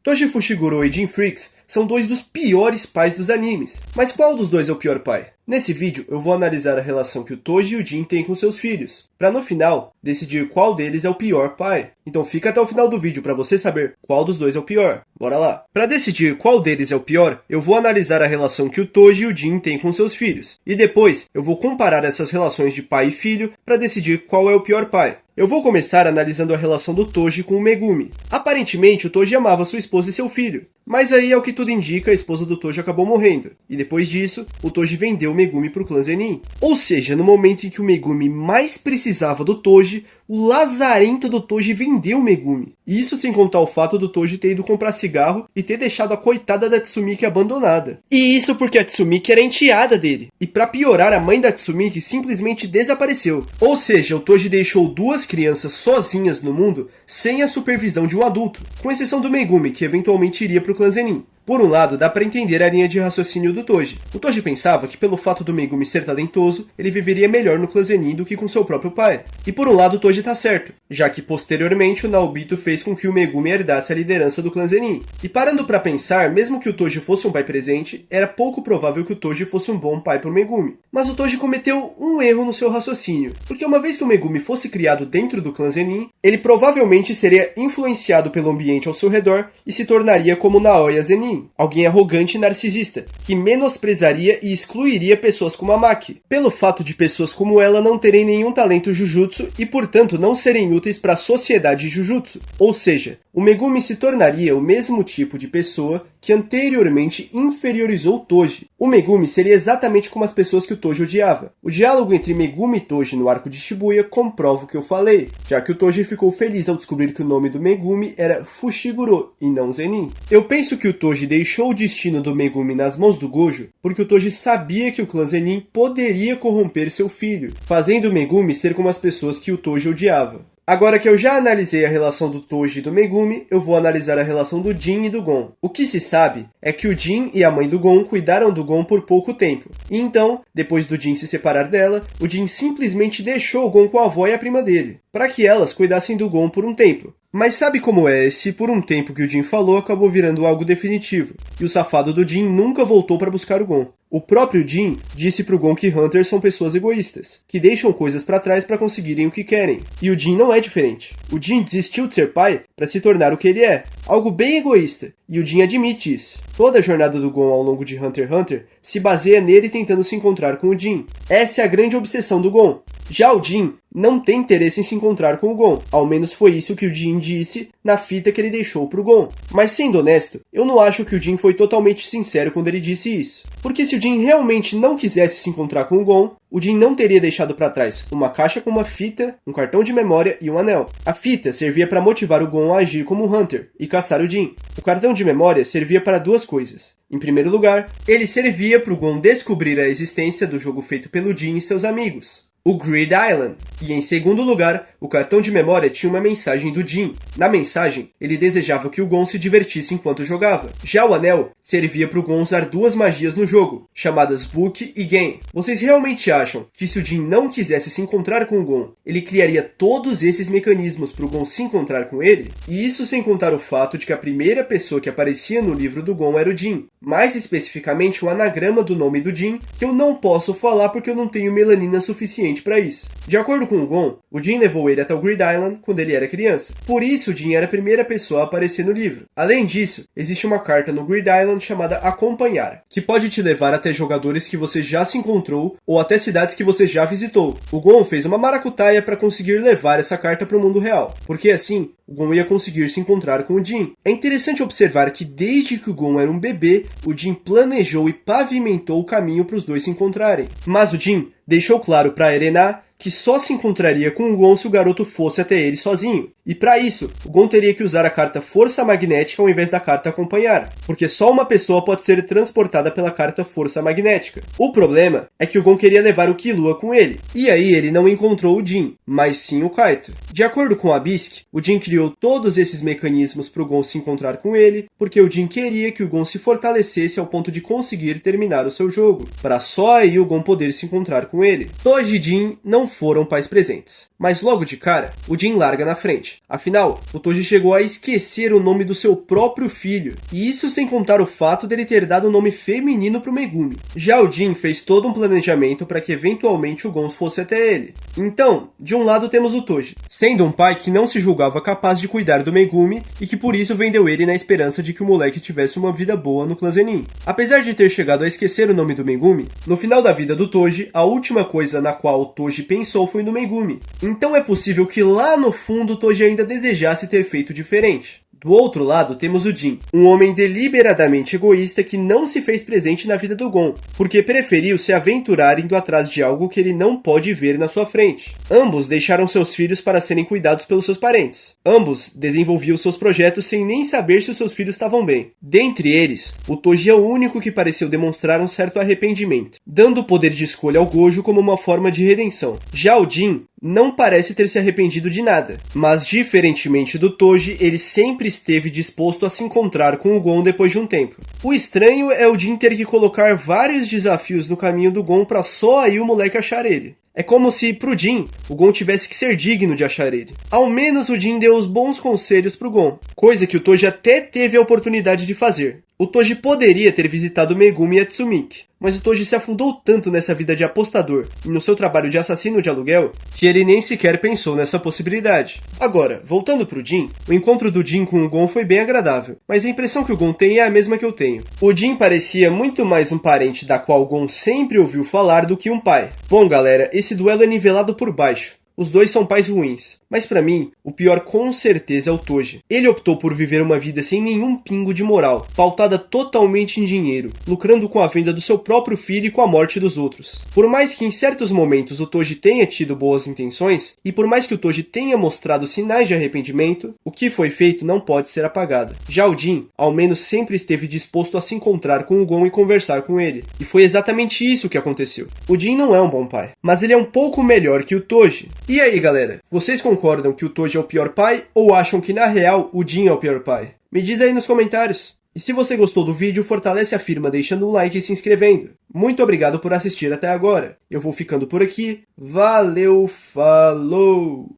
Toji Fushiguro e Jin Freaks são dois dos piores pais dos animes. Mas qual dos dois é o pior pai? Nesse vídeo eu vou analisar a relação que o Toji e o Jin têm com seus filhos, para no final decidir qual deles é o pior pai. Então fica até o final do vídeo para você saber qual dos dois é o pior. Bora lá! Para decidir qual deles é o pior, eu vou analisar a relação que o Toji e o Jin têm com seus filhos. E depois eu vou comparar essas relações de pai e filho para decidir qual é o pior pai. Eu vou começar analisando a relação do Toji com o Megumi. Aparentemente, o Toji amava sua esposa e seu filho. Mas aí, ao que tudo indica, a esposa do Toji acabou morrendo. E depois disso, o Toji vendeu o Megumi para o clã Zenin. Ou seja, no momento em que o Megumi mais precisava do Toji, o lazarento do Toji vendeu o Megumi. Isso sem contar o fato do Toji ter ido comprar cigarro e ter deixado a coitada da Tsumiki abandonada. E isso porque a Tsumiki era enteada dele. E pra piorar, a mãe da Tsumiki simplesmente desapareceu. Ou seja, o Toji deixou duas crianças sozinhas no mundo sem a supervisão de um adulto. Com exceção do Megumi, que eventualmente iria pro clã Zenin. Por um lado, dá pra entender a linha de raciocínio do Toji. O Toji pensava que pelo fato do Megumi ser talentoso, ele viveria melhor no clã Zenin do que com seu próprio pai. E por um lado, o Toji tá certo, já que posteriormente o Naobito fez com que o Megumi herdasse a liderança do clã Zenin. E parando pra pensar, mesmo que o Toji fosse um pai presente, era pouco provável que o Toji fosse um bom pai pro Megumi. Mas o Toji cometeu um erro no seu raciocínio, porque uma vez que o Megumi fosse criado dentro do clã Zenin, ele provavelmente seria influenciado pelo ambiente ao seu redor e se tornaria como Naoya Zenin. Alguém arrogante e narcisista, que menosprezaria e excluiria pessoas como a Maki, pelo fato de pessoas como ela não terem nenhum talento Jujutsu e, portanto, não serem úteis para a sociedade Jujutsu. Ou seja, o Megumi se tornaria o mesmo tipo de pessoa que anteriormente inferiorizou o Toji. O Megumi seria exatamente como as pessoas que o Toji odiava. O diálogo entre Megumi e Toji no arco de Shibuya comprova o que eu falei, já que o Toji ficou feliz ao descobrir que o nome do Megumi era Fushiguro e não Zenin. Eu penso que o Toji deixou o destino do Megumi nas mãos do Gojo porque o Toji sabia que o clã Zenin poderia corromper seu filho, fazendo o Megumi ser como as pessoas que o Toji odiava. Agora que eu já analisei a relação do Toji e do Megumi, eu vou analisar a relação do Jin e do Gon. O que se sabe é que o Jin e a mãe do Gon cuidaram do Gon por pouco tempo. E então, depois do Jin se separar dela, o Jin simplesmente deixou o Gon com a avó e a prima dele, para que elas cuidassem do Gon por um tempo. Mas sabe como é esse por um tempo que o Jin falou acabou virando algo definitivo, e o safado do Jin nunca voltou para buscar o Gon. O próprio Jin disse pro Gon que Hunters são pessoas egoístas, que deixam coisas para trás para conseguirem o que querem. E o Jin não é diferente. O Jin desistiu de ser pai para se tornar o que ele é, algo bem egoísta, e o Jin admite isso. Toda a jornada do Gon ao longo de Hunter x Hunter se baseia nele tentando se encontrar com o Jin. Essa é a grande obsessão do Gon. Já o Jin não tem interesse em se encontrar com o Gon, ao menos foi isso que o Jin disse na fita que ele deixou pro Gon. Mas sendo honesto, eu não acho que o Jin foi totalmente sincero quando ele disse isso. Porque se o Jin realmente não quisesse se encontrar com o Gon, o Jin não teria deixado para trás uma caixa com uma fita, um cartão de memória e um anel. A fita servia para motivar o Gon a agir como Hunter e caçar o Jin. O cartão de memória servia para duas coisas. Em primeiro lugar, ele servia para o Gon descobrir a existência do jogo feito pelo Jin e seus amigos, o Grid Island. E em segundo lugar, o cartão de memória tinha uma mensagem do Jin. Na mensagem, ele desejava que o Gon se divertisse enquanto jogava. Já o anel servia para o Gon usar duas magias no jogo, chamadas Book e Game. Vocês realmente acham que se o Jin não quisesse se encontrar com o Gon, ele criaria todos esses mecanismos para o Gon se encontrar com ele? E isso sem contar o fato de que a primeira pessoa que aparecia no livro do Gon era o Jin. Mais especificamente o anagrama do nome do Jin, que eu não posso falar porque eu não tenho melanina suficiente para isso. De acordo com o Gon, o Jin levou ele até o Grid Island quando ele era criança. Por isso o Jin era a primeira pessoa a aparecer no livro. Além disso, existe uma carta no Grid Island chamada Acompanhar, que pode te levar até jogadores que você já se encontrou ou até cidades que você já visitou. O Gon fez uma maracutaia para conseguir levar essa carta para o mundo real, porque assim o Gon ia conseguir se encontrar com o Jin. É interessante observar que desde que o Gon era um bebê, o Jin planejou e pavimentou o caminho para os dois se encontrarem. Mas o Jin deixou claro para Erena que só se encontraria com o Gon se o garoto fosse até ele sozinho. E para isso, o Gon teria que usar a carta Força Magnética ao invés da carta Acompanhar, porque só uma pessoa pode ser transportada pela carta Força Magnética. O problema é que o Gon queria levar o Killua com ele, e aí ele não encontrou o Jin, mas sim o Kaito. De acordo com a Bisque, o Jin criou todos esses mecanismos para o Gon se encontrar com ele, porque o Jin queria que o Gon se fortalecesse ao ponto de conseguir terminar o seu jogo, para só aí o Gon poder se encontrar com ele. Toji e Jin não foram pais presentes, mas logo de cara, o Jin larga na frente. Afinal, o Toji chegou a esquecer o nome do seu próprio filho, e isso sem contar o fato dele ter dado um nome feminino pro Megumi. Já o Jin fez todo um planejamento para que eventualmente o Gon fosse até ele. Então, de um lado temos o Toji, sendo um pai que não se julgava capaz de cuidar do Megumi e que por isso vendeu ele na esperança de que o moleque tivesse uma vida boa no clã Zenin. Apesar de ter chegado a esquecer o nome do Megumi, no final da vida do Toji, a última coisa na qual o Toji pensou foi no Megumi. Então é possível que lá no fundo o Toji ainda desejasse ter feito diferente. Do outro lado, temos o Jin, um homem deliberadamente egoísta que não se fez presente na vida do Gon, porque preferiu se aventurar indo atrás de algo que ele não pode ver na sua frente. Ambos deixaram seus filhos para serem cuidados pelos seus parentes. Ambos desenvolviam seus projetos sem nem saber se os seus filhos estavam bem. Dentre eles, o Toji é o único que pareceu demonstrar um certo arrependimento, dando o poder de escolha ao Gojo como uma forma de redenção. Já o Jin não parece ter se arrependido de nada, mas diferentemente do Toji, ele sempre esteve disposto a se encontrar com o Gon depois de um tempo. O estranho é o Jin ter que colocar vários desafios no caminho do Gon para só aí o moleque achar ele. É como se, pro Jin, o Gon tivesse que ser digno de achar ele. Ao menos o Jin deu os bons conselhos pro Gon, coisa que o Toji até teve a oportunidade de fazer. O Toji poderia ter visitado Megumi e Tsumiki, mas o Toji se afundou tanto nessa vida de apostador e no seu trabalho de assassino de aluguel, que ele nem sequer pensou nessa possibilidade. Agora, voltando pro Jin, o encontro do Jin com o Gon foi bem agradável, mas a impressão que o Gon tem é a mesma que eu tenho. O Jin parecia muito mais um parente da qual o Gon sempre ouviu falar do que um pai. Bom galera, esse duelo é nivelado por baixo. Os dois são pais ruins, mas pra mim, o pior com certeza é o Toji. Ele optou por viver uma vida sem nenhum pingo de moral, pautada totalmente em dinheiro, lucrando com a venda do seu próprio filho e com a morte dos outros. Por mais que em certos momentos o Toji tenha tido boas intenções, e por mais que o Toji tenha mostrado sinais de arrependimento, o que foi feito não pode ser apagado. Já o Jin, ao menos sempre esteve disposto a se encontrar com o Gon e conversar com ele, e foi exatamente isso que aconteceu. O Jin não é um bom pai, mas ele é um pouco melhor que o Toji. E aí galera, vocês concordam que o Toji é o pior pai ou acham que na real o Jin é o pior pai? Me diz aí nos comentários. E se você gostou do vídeo, fortalece a firma deixando um like e se inscrevendo. Muito obrigado por assistir até agora. Eu vou ficando por aqui. Valeu, falou!